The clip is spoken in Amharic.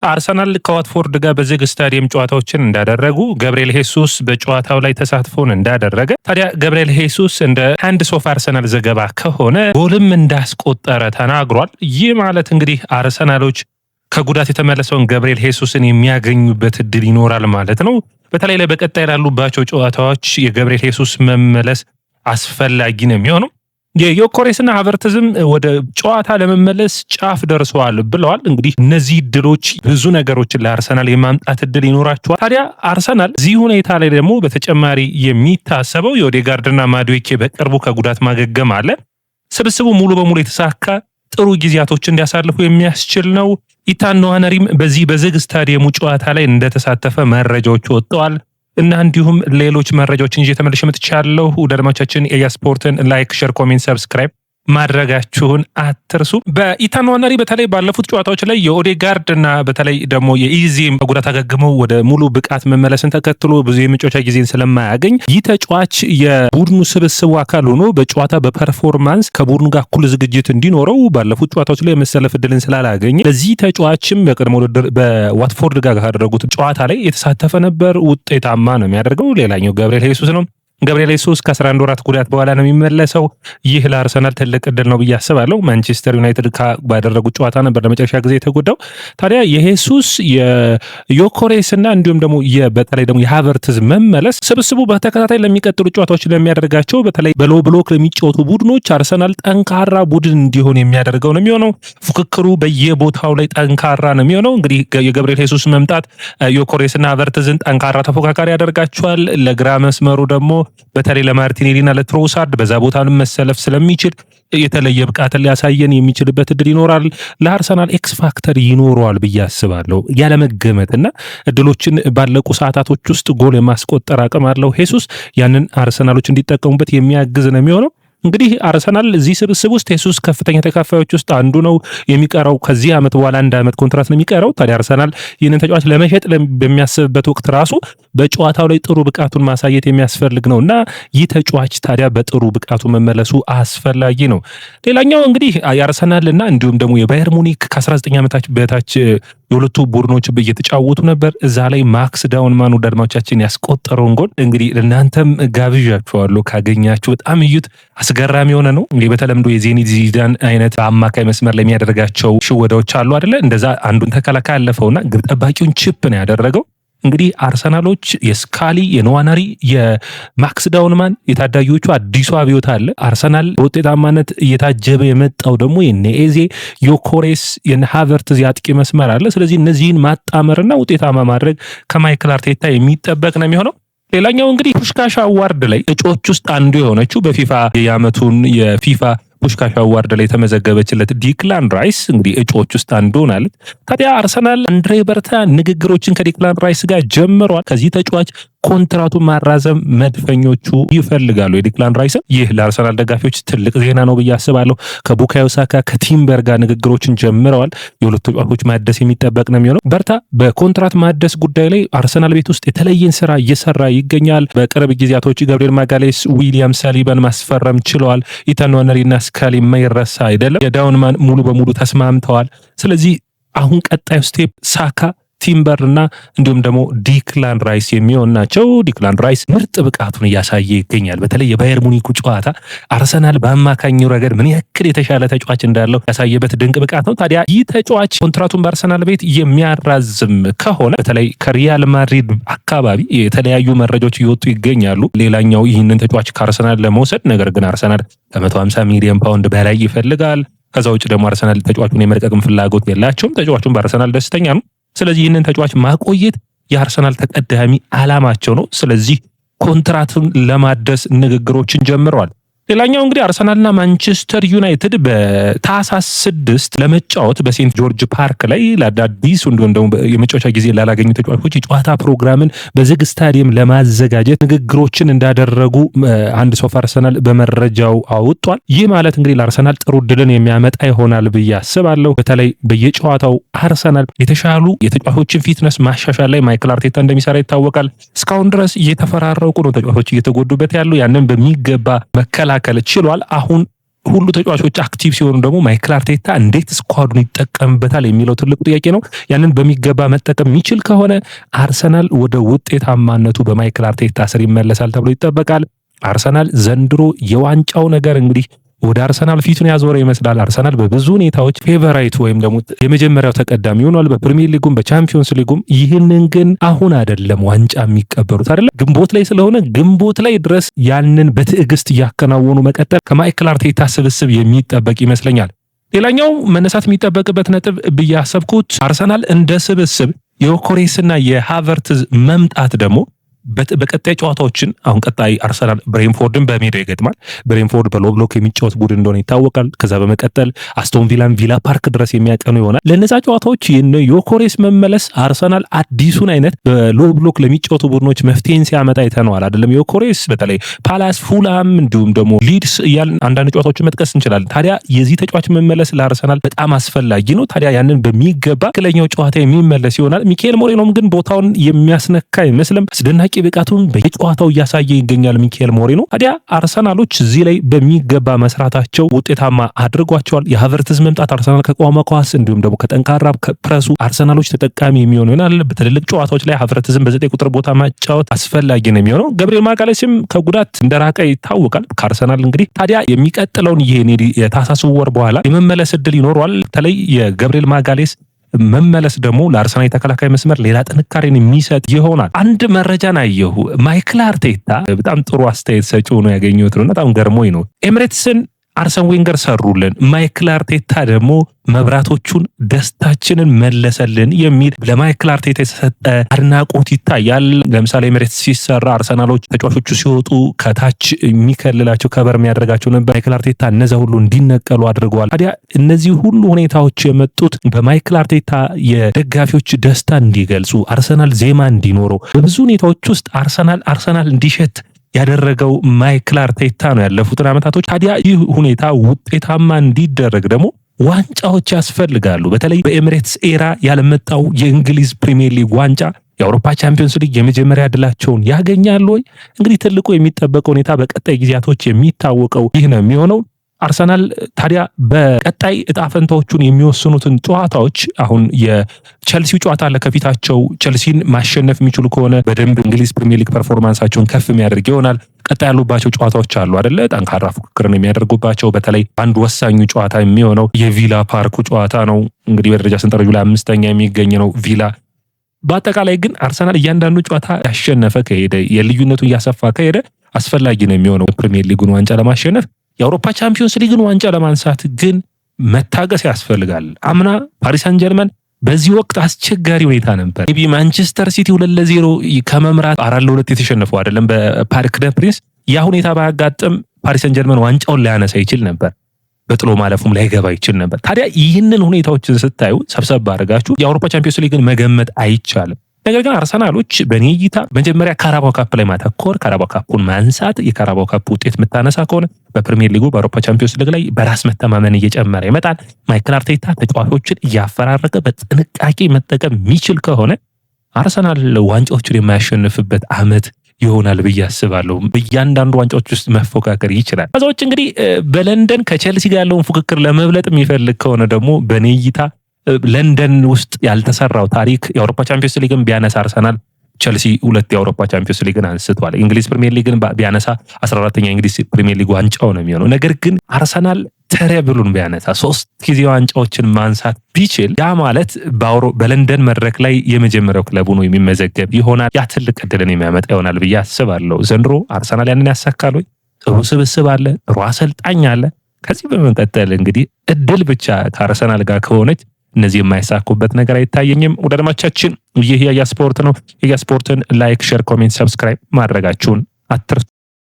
አርሰናል ከዋትፎርድ ጋር በዝግ ስታዲየም ጨዋታዎችን እንዳደረጉ ገብርኤል ሄሱስ በጨዋታው ላይ ተሳትፎን እንዳደረገ ታዲያ ገብርኤል ሄሱስ እንደ ሃንድስ ኦፍ አርሰናል ዘገባ ከሆነ ጎልም እንዳስቆጠረ ተናግሯል። ይህ ማለት እንግዲህ አርሰናሎች ከጉዳት የተመለሰውን ገብርኤል ሄሱስን የሚያገኙበት እድል ይኖራል ማለት ነው። በተለይ ላይ በቀጣይ ላሉባቸው ጨዋታዎች የገብርኤል ሄሱስ መመለስ አስፈላጊ ነው የሚሆነው። የዮኮሬስና ሃቨርትዝም ወደ ጨዋታ ለመመለስ ጫፍ ደርሰዋል ብለዋል። እንግዲህ እነዚህ እድሎች ብዙ ነገሮችን ለአርሰናል የማምጣት እድል ይኖራቸዋል። ታዲያ አርሰናል እዚህ ሁኔታ ላይ ደግሞ በተጨማሪ የሚታሰበው የኦዴጋርድና ማዱዌኬ በቅርቡ ከጉዳት ማገገም አለ። ስብስቡ ሙሉ በሙሉ የተሳካ ጥሩ ጊዜያቶች እንዲያሳልፉ የሚያስችል ነው። ኢታን ንዋነሪም በዚህ በዝግ ስታዲየሙ ጨዋታ ላይ እንደተሳተፈ መረጃዎች ወጥተዋል። እና እንዲሁም ሌሎች መረጃዎችን ይዤ ተመልሼ መጥቻለሁ። አድማጮቻችን የስፖርትን ላይክ፣ ሼር፣ ኮሜንት፣ ሰብስክራይብ ማድረጋችሁን አትርሱ። በኢታን ንዋነሪ በተለይ ባለፉት ጨዋታዎች ላይ የኦዴጋርድ እና በተለይ ደግሞ የኢዜም በጉዳት አገግመው ወደ ሙሉ ብቃት መመለስን ተከትሎ ብዙ የመጫወቻ ጊዜን ስለማያገኝ ይህ ተጫዋች የቡድኑ ስብስቡ አካል ሆኖ በጨዋታ በፐርፎርማንስ ከቡድኑ ጋር እኩል ዝግጅት እንዲኖረው ባለፉት ጨዋታዎች ላይ የመሰለፍ እድልን ስላላገኘ ለዚህ ተጫዋችም በቅድመ ውድድር በዋትፎርድ ጋር ካደረጉት ጨዋታ ላይ የተሳተፈ ነበር። ውጤታማ ነው የሚያደርገው። ሌላኛው ገብርኤል ሄሱስ ነው። ገብርኤል ሄሱስ ከ11 ወራት ጉዳት በኋላ ነው የሚመለሰው። ይህ ለአርሰናል ትልቅ እድል ነው ብዬ አስባለሁ። ማንቸስተር ዩናይትድ ባደረጉት ጨዋታ ነበር ለመጨረሻ ጊዜ የተጎዳው። ታዲያ የሄሱስ የዮኮሬስ እና እንዲሁም ደግሞ በተለይ ደግሞ የሃቨርትዝ መመለስ ስብስቡ በተከታታይ ለሚቀጥሉ ጨዋታዎች ለሚያደርጋቸው በተለይ በሎ ብሎክ ለሚጫወቱ ቡድኖች አርሰናል ጠንካራ ቡድን እንዲሆን የሚያደርገው ነው የሚሆነው። ፉክክሩ በየቦታው ላይ ጠንካራ ነው የሚሆነው። እንግዲህ የገብርኤል ሄሱስ መምጣት ዮኮሬስና ሃቨርትዝን ጠንካራ ተፎካካሪ ያደርጋቸዋል። ለግራ መስመሩ ደግሞ በተለይ ለማርቲኔሊና ለትሮሳርድ በዛ ቦታ መሰለፍ ስለሚችል የተለየ ብቃትን ሊያሳየን የሚችልበት እድል ይኖራል። ለአርሰናል ኤክስ ፋክተር ይኖረዋል ብዬ አስባለሁ። ያለመገመትና እድሎችን ባለቁ ሰዓታቶች ውስጥ ጎል የማስቆጠር አቅም አለው ሄሱስ። ያንን አርሰናሎች እንዲጠቀሙበት የሚያግዝ ነው የሚሆነው። እንግዲህ አርሰናል እዚህ ስብስብ ውስጥ ሄሱስ ከፍተኛ ተካፋዮች ውስጥ አንዱ ነው። የሚቀረው ከዚህ ዓመት በኋላ 1 ዓመት ኮንትራት ነው የሚቀረው። ታዲያ አርሰናል ይህንን ተጫዋች ለመሸጥ በሚያስብበት ወቅት ራሱ በጨዋታው ላይ ጥሩ ብቃቱን ማሳየት የሚያስፈልግ ነው እና ይህ ተጫዋች ታዲያ በጥሩ ብቃቱ መመለሱ አስፈላጊ ነው። ሌላኛው እንግዲህ የአርሰናልና እንዲሁም ደግሞ የባየር ሙኒክ ከ19 ዓመታች በታች የሁለቱ ቡድኖች እየተጫወቱ ነበር። እዛ ላይ ማክስ ዳውንማን ወደ አድማጮቻችን ያስቆጠረውን ጎል እንግዲህ እናንተም ጋብዣችኋለሁ፣ ካገኛችሁ በጣም እዩት። አስገራሚ የሆነ ነው። እንግዲህ በተለምዶ የዜኒት ዚዳን አይነት በአማካይ መስመር ላይ የሚያደርጋቸው ሽወዳዎች አሉ አይደለ? እንደዛ አንዱን ተከላካይ ያለፈውና ግብ ጠባቂውን ቺፕ ነው ያደረገው። እንግዲህ አርሰናሎች የስካሊ፣ የንዋነሪ፣ የማክስ ዳውንማን የታዳጊዎቹ አዲሱ አብዮት አለ። አርሰናል በውጤታማነት እየታጀበ የመጣው ደግሞ የነኤዜ፣ ዮኮሬስ፣ የሃቨርትዝ የአጥቂ መስመር አለ። ስለዚህ እነዚህን ማጣመርና ውጤታማ ማድረግ ከማይክል አርቴታ የሚጠበቅ ነው የሚሆነው። ሌላኛው እንግዲህ ፑሽካሽ አዋርድ ላይ እጩዎች ውስጥ አንዱ የሆነችው በፊፋ የዓመቱን የፊፋ ፑሽካሽ አዋርድ ላይ የተመዘገበችለት ዲክላን ራይስ እንግዲህ እጩዎች ውስጥ አንዱ ናለች። ታዲያ አርሰናል አንድሬ በርታ ንግግሮችን ከዲክላን ራይስ ጋር ጀምሯል። ከዚህ ተጫዋች ኮንትራቱን ማራዘም መድፈኞቹ ይፈልጋሉ የዲክላን ራይስን። ይህ ለአርሰናል ደጋፊዎች ትልቅ ዜና ነው ብዬ አስባለሁ። ከቡካዮ ሳካ ከቲምበር ጋር ንግግሮችን ጀምረዋል። የሁለቱ ተጫዋቾች ማደስ የሚጠበቅ ነው የሚሆነው። በርታ በኮንትራት ማደስ ጉዳይ ላይ አርሰናል ቤት ውስጥ የተለየን ስራ እየሰራ ይገኛል። በቅርብ ጊዜያቶች ጋብሪኤል ማጋሌስ፣ ዊሊያም ሳሊባን ማስፈረም ችለዋል። ኢታን ንዋነሪና ስካሊ የማይረሳ አይደለም። የዳውንማን ሙሉ በሙሉ ተስማምተዋል። ስለዚህ አሁን ቀጣዩ ስቴፕ ሳካ፣ ቲምበር እና እንዲሁም ደግሞ ዲክላን ራይስ የሚሆን ናቸው። ዲክላን ራይስ ምርጥ ብቃቱን እያሳየ ይገኛል። በተለይ የባየር ሙኒኩ ጨዋታ አርሰናል በአማካኙ ረገድ ምን ያክል የተሻለ ተጫዋች እንዳለው ያሳየበት ድንቅ ብቃት ነው። ታዲያ ይህ ተጫዋች ኮንትራቱን በአርሰናል ቤት የሚያራዝም ከሆነ በተለይ ከሪያል ማድሪድ አካባቢ የተለያዩ መረጃዎች እየወጡ ይገኛሉ። ሌላኛው ይህንን ተጫዋች ከአርሰናል ለመውሰድ ነገር ግን አርሰናል ከ150 ሚሊዮን ፓውንድ በላይ ይፈልጋል። ከዛ ውጭ ደግሞ አርሰናል ተጫዋቹን የመልቀቅም ፍላጎት የላቸውም። ተጫዋቹን በአርሰናል ደስተኛ ነው። ስለዚህ ይህንን ተጫዋች ማቆየት የአርሰናል ተቀዳሚ ዓላማቸው ነው። ስለዚህ ኮንትራቱን ለማደስ ንግግሮችን ጀምረዋል። ሌላኛው እንግዲህ አርሰናልና ማንቸስተር ዩናይትድ በታህሳስ 6 ለመጫወት በሴንት ጆርጅ ፓርክ ላይ ለአዳዲስ እንዲሁም ደግሞ የመጫወቻ ጊዜ ላላገኙ ተጫዋቾች የጨዋታ ፕሮግራምን በዝግ ስታዲየም ለማዘጋጀት ንግግሮችን እንዳደረጉ አንድ ሶፍ አርሰናል በመረጃው አውጧል። ይህ ማለት እንግዲህ ለአርሰናል ጥሩ ድልን የሚያመጣ ይሆናል ብዬ አስባለሁ። በተለይ በየጨዋታው አርሰናል የተሻሉ የተጫዋቾችን ፊትነስ ማሻሻል ላይ ማይክል አርቴታ እንደሚሰራ ይታወቃል። እስካሁን ድረስ እየተፈራረቁ ነው ተጫዋቾች እየተጎዱበት ያሉ። ያንን በሚገባ መከላከል ችሏል። አሁን ሁሉ ተጫዋቾች አክቲቭ ሲሆኑ ደግሞ ማይክል አርቴታ እንዴት ስኳዱን ይጠቀምበታል የሚለው ትልቁ ጥያቄ ነው። ያንን በሚገባ መጠቀም የሚችል ከሆነ አርሰናል ወደ ውጤታማነቱ በማይክል አርቴታ ስር ይመለሳል ተብሎ ይጠበቃል። አርሰናል ዘንድሮ የዋንጫው ነገር እንግዲህ ወደ አርሰናል ፊቱን ያዞረ ይመስላል። አርሰናል በብዙ ሁኔታዎች ፌቨራይት ወይም ደግሞ የመጀመሪያው ተቀዳሚ ሆኗል በፕሪሚየር ሊጉም በቻምፒዮንስ ሊጉም። ይህንን ግን አሁን አይደለም ዋንጫ የሚቀበሩት አይደለም፣ ግንቦት ላይ ስለሆነ ግንቦት ላይ ድረስ ያንን በትዕግስት እያከናወኑ መቀጠል ከማይክል አርቴታ ስብስብ የሚጠበቅ ይመስለኛል። ሌላኛው መነሳት የሚጠበቅበት ነጥብ ብዬ ያሰብኩት አርሰናል እንደ ስብስብ የዮኬሬስና የሃቨርትዝ መምጣት ደግሞ በቀጣይ ጨዋታዎችን አሁን ቀጣይ አርሰናል ብሬንፎርድን በሜዳው ይገጥማል። ብሬንፎርድ በሎ ብሎክ የሚጫወት ቡድን እንደሆነ ይታወቃል። ከዛ በመቀጠል አስቶን ቪላን ቪላ ፓርክ ድረስ የሚያቀኑ ይሆናል። ለነዛ ጨዋታዎች የዮኬሬስ መመለስ አርሰናል አዲሱን አይነት በሎ ብሎክ ለሚጫወቱ ቡድኖች መፍትሄን ሲያመጣ አይተነዋል አይደለም። ዮኬሬስ በተለይ ፓላስ፣ ፉላም እንዲሁም ደግሞ ሊድስ እያልን አንዳንድ ጨዋታዎችን መጥቀስ እንችላለን። ታዲያ የዚህ ተጫዋች መመለስ ለአርሰናል በጣም አስፈላጊ ነው። ታዲያ ያንን በሚገባ ትክክለኛው ጨዋታ የሚመለስ ይሆናል። ሚካኤል ሞሬኖም ግን ቦታውን የሚያስነካ አይመስልም። አስደናቂ ብቃቱን በየጨዋታው እያሳየ ይገኛል ሚካኤል ሞሬኖ። ታዲያ አርሰናሎች እዚህ ላይ በሚገባ መስራታቸው ውጤታማ አድርጓቸዋል። የሃቨርትዝ መምጣት አርሰናል ከቋማ ኳስ እንዲሁም ደግሞ ከጠንካራ ፕረሱ አርሰናሎች ተጠቃሚ የሚሆኑ ይሆናል። በትልልቅ ጨዋታዎች ላይ ሃቨርትዝን በ9 ቁጥር ቦታ ማጫወት አስፈላጊ ነው የሚሆነው። ገብርኤል ማጋሌስም ከጉዳት እንደራቀ ይታወቃል ከአርሰናል እንግዲህ። ታዲያ የሚቀጥለውን ይሄን የታህሳስ ወር በኋላ የመመለስ እድል ይኖረዋል። በተለይ የገብርኤል ማጋሌስ መመለስ ደግሞ ለአርሰናል የተከላካይ መስመር ሌላ ጥንካሬን የሚሰጥ ይሆናል። አንድ መረጃን አየሁ። ማይክል አርቴታ በጣም ጥሩ አስተያየት ሰጪ ሆኖ ያገኘሁት ነው። በጣም ገርሞኝ ነው። ኤምሬትስን አርሰን ዌንገር ሰሩልን፣ ማይክል አርቴታ ደግሞ መብራቶቹን ደስታችንን መለሰልን የሚል ለማይክል አርቴታ የተሰጠ አድናቆት ይታያል። ለምሳሌ ኤምሬትስ ሲሰራ አርሰናሎች ተጫዋቾቹ ሲወጡ ከታች የሚከልላቸው ከበር የሚያደርጋቸው ነበር። ማይክል አርቴታ እነዛ ሁሉ እንዲነቀሉ አድርገዋል። ታዲያ እነዚህ ሁሉ ሁኔታዎች የመጡት በማይክል አርቴታ የደጋፊዎች ደስታ እንዲገልጹ፣ አርሰናል ዜማ እንዲኖረው፣ በብዙ ሁኔታዎች ውስጥ አርሰናል እንዲሸት ያደረገው ማይክል አርቴታ ነው ያለፉትን ዓመታቶች። ታዲያ ይህ ሁኔታ ውጤታማ እንዲደረግ ደግሞ ዋንጫዎች ያስፈልጋሉ። በተለይ በኤሚሬትስ ኤራ ያለመጣው የእንግሊዝ ፕሪሚየር ሊግ ዋንጫ፣ የአውሮፓ ቻምፒዮንስ ሊግ የመጀመሪያ ድላቸውን ያገኛሉ ወይ? እንግዲህ ትልቁ የሚጠበቀው ሁኔታ በቀጣይ ጊዜያቶች የሚታወቀው ይህ ነው የሚሆነው። አርሰናል ታዲያ በቀጣይ እጣ ፈንታዎቹን የሚወስኑትን ጨዋታዎች አሁን የቸልሲው ጨዋታ አለ ከፊታቸው። ቸልሲን ማሸነፍ የሚችሉ ከሆነ በደንብ እንግሊዝ ፕሪሚየር ሊግ ፐርፎርማንሳቸውን ከፍ የሚያደርግ ይሆናል። ቀጣይ ያሉባቸው ጨዋታዎች አሉ አይደለ? ጠንካራ ፉክክርን የሚያደርጉባቸው። በተለይ አንድ ወሳኙ ጨዋታ የሚሆነው የቪላ ፓርኩ ጨዋታ ነው። እንግዲህ በደረጃ ሰንጠረዡ ላይ 5ኛ የሚገኝ ነው ቪላ። በአጠቃላይ ግን አርሰናል እያንዳንዱ ጨዋታ ያሸነፈ ከሄደ የልዩነቱ እያሰፋ ከሄደ አስፈላጊ ነው የሚሆነው ፕሪሚየር ሊጉን ዋንጫ ለማሸነፍ። የአውሮፓ ቻምፒዮንስ ሊግን ዋንጫ ለማንሳት ግን መታገስ ያስፈልጋል። አምና ፓሪስ ሳን ጀርመን በዚህ ወቅት አስቸጋሪ ሁኔታ ነበር። ቢ ማንቸስተር ሲቲ 2-0 ከመምራት 4-2 የተሸነፈው አይደለም በፓርክ ደ ፕሪንስ። ያ ሁኔታ ባያጋጥም ፓሪስ ሳን ጀርመን ዋንጫውን ሊያነሳ ይችል ነበር፣ በጥሎ ማለፉም ላይገባ ይችል ነበር። ታዲያ ይህንን ሁኔታዎችን ስታዩ ሰብሰብ አድርጋችሁ የአውሮፓ ቻምፒዮንስ ሊግን መገመት አይቻልም። ነገር ግን አርሰናሎች በኔ እይታ መጀመሪያ ካራባው ካፕ ላይ ማተኮር፣ ካራባው ካፑን ማንሳት። የካራባው ካፕ ውጤት የምታነሳ ከሆነ በፕሪሚየር ሊጉ በአውሮፓ ቻምፒዮንስ ሊግ ላይ በራስ መተማመን እየጨመረ ይመጣል። ማይክል አርቴታ ተጫዋቾችን እያፈራረቀ በጥንቃቄ መጠቀም የሚችል ከሆነ አርሰናል ዋንጫዎችን የማያሸንፍበት ዓመት ይሆናል ብዬ አስባለሁ። በእያንዳንዱ ዋንጫዎች ውስጥ መፎካከር ይችላል። ከዛ ውጭ እንግዲህ በለንደን ከቼልሲ ጋር ያለውን ፉክክር ለመብለጥ የሚፈልግ ከሆነ ደግሞ በኔ እይታ ለንደን ውስጥ ያልተሰራው ታሪክ የአውሮፓ ቻምፒዮንስ ሊግን ቢያነሳ አርሰናል ቸልሲ 2 የአውሮፓ ቻምፒዮንስ ሊግን አንስቷል። እንግሊዝ ፕሪሚየር ሊግን ቢያነሳ 14ኛ እንግሊዝ ፕሪሚየር ሊግ ዋንጫው ነው የሚሆነው። ነገር ግን አርሰናል ተረብሉን ቢያነሳ 3 ጊዜ ዋንጫዎችን ማንሳት ቢችል ያ ማለት በለንደን መድረክ ላይ የመጀመሪያው ክለቡ ነው የሚመዘገብ ይሆናል። ያ ትልቅ እድልን የሚያመጣ ይሆናል ብዬ አስባለሁ። ዘንድሮ አርሰናል ያንን ያሳካል ወይ? ጥሩ ስብስብ አለ፣ ጥሩ አሰልጣኝ አለ። ከዚህ በመቀጠል እንግዲህ እድል ብቻ ከአርሰናል ጋር ከሆነች እነዚህ የማይሳኩበት ነገር አይታየኝም። ወደ አድማጮቻችን ይህ ያያ ስፖርት ነው። ያያ ስፖርትን ላይክ፣ ሼር፣ ኮሜንት፣ ሰብስክራይብ ማድረጋችሁን አትርሱ።